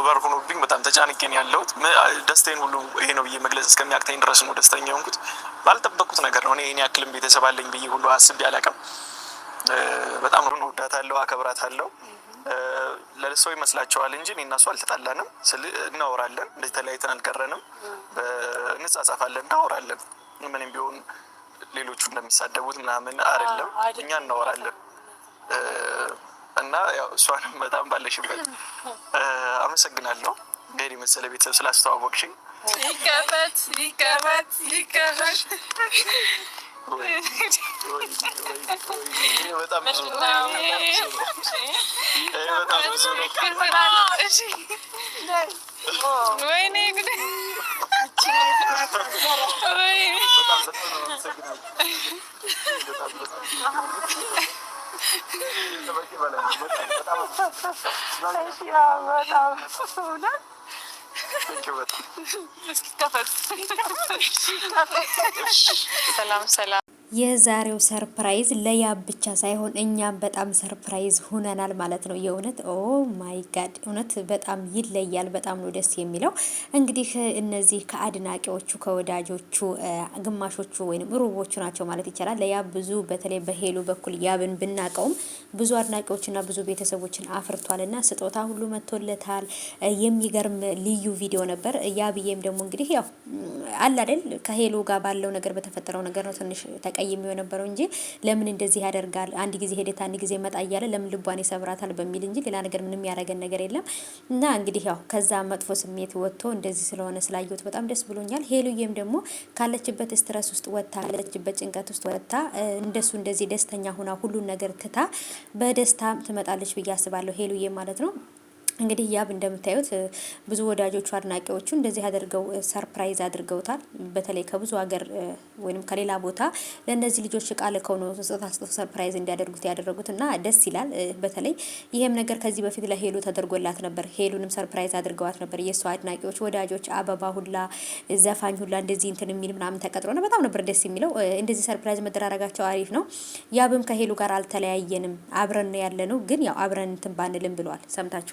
ኦቨር ሆኖብኝ በጣም ተጨናንቄ ነው ያለሁት። ደስታዬን ሁሉ ይሄ ነው ብዬ መግለጽ እስከሚያቅተኝ ድረስ ነው ደስተኛ ሆንኩት። ባልጠበቅኩት ነገር ነው። እኔ ይሄን ያክልም ቤተሰብ አለኝ ብዬ ሁሉ አስቤ አላውቅም። በጣም ነው እወዳታለሁ፣ አከብራታለሁ። ለሰው ይመስላቸዋል እንጂ እኔ እና እሱ አልተጣላንም። እናወራለን፣ እንደዚህ ተለያይተን አልቀረንም። እንጻጻፋለን፣ እናወራለን። ምንም ቢሆን ሌሎቹ እንደሚሳደቡት ምናምን አይደለም፣ እኛ እናወራለን። እና ያው እሷንም በጣም ባለሽበት አመሰግናለሁ። ገሪ መሰለ ቤተሰብ ስላስተዋወቅሽኝ። ይከፈት በጣም ብዙ ወይኔ ሰላም የዛሬው ሰርፕራይዝ ለያብ ብቻ ሳይሆን እኛም በጣም ሰርፕራይዝ ሆነናል ማለት ነው። የእውነት ኦ ማይ ጋድ እውነት በጣም ይለያል። በጣም ነው ደስ የሚለው። እንግዲህ እነዚህ ከአድናቂዎቹ ከወዳጆቹ ግማሾቹ ወይም ሩቦቹ ናቸው ማለት ይቻላል። ለያብ ብዙ በተለይ በሄሉ በኩል ያብን ብናቀውም ብዙ አድናቂዎችና ብዙ ቤተሰቦችን አፍርቷልና ስጦታ ሁሉ መጥቶለታል። የሚገርም ልዩ ቪዲዮ ነበር። ያብዬም ደግሞ እንግዲህ ያው አለ አይደል ከሄሉ ጋር ባለው ነገር በተፈጠረው ነገር ነው ትንሽ ተቀይሞ የነበረው እንጂ ለምን እንደዚህ ያደርጋል አንድ ጊዜ ሄደት አንድ ጊዜ መጣ እያለ ለምን ልቧን ይሰብራታል በሚል እንጂ ሌላ ነገር ምንም ያደረገን ነገር የለም። እና እንግዲህ ያው ከዛ መጥፎ ስሜት ወጥቶ እንደዚህ ስለሆነ ስላየሁት በጣም ደስ ብሎኛል። ሄሉዬም ደግሞ ካለችበት ስትረስ ውስጥ ወጥታ ካለችበት ጭንቀት ውስጥ ወጥታ እንደሱ እንደዚህ ደስተኛ ሆና ሁሉን ነገር ትታ በደስታ ትመጣለች ብዬ አስባለሁ። ሄሉዬ ማለት ነው። እንግዲህ ያብ እንደምታዩት ብዙ ወዳጆቹ አድናቂዎቹ እንደዚህ አድርገው ሰርፕራይዝ አድርገውታል። በተለይ ከብዙ ሀገር ወይንም ከሌላ ቦታ ለእነዚህ ልጆች ቃል ልከው ነው ስጦታ ሰርፕራይዝ እንዲያደርጉት ያደረጉት እና ደስ ይላል። በተለይ ይሄም ነገር ከዚህ በፊት ለሄሉ ተደርጎላት ነበር። ሄሉንም ሰርፕራይዝ አድርገዋት ነበር። የእሷ አድናቂዎች ወዳጆች አበባ ሁላ ዘፋኝ ሁላ እንደዚህ እንትን የሚል ምናምን ተቀጥሮ ነው። በጣም ነበር ደስ የሚለው። እንደዚህ ሰርፕራይዝ መደራረጋቸው አሪፍ ነው። ያብም ከሄሉ ጋር አልተለያየንም አብረን ያለ ነው ግን ያው አብረን እንትን ባንልም ብሏል። ሰምታችሁ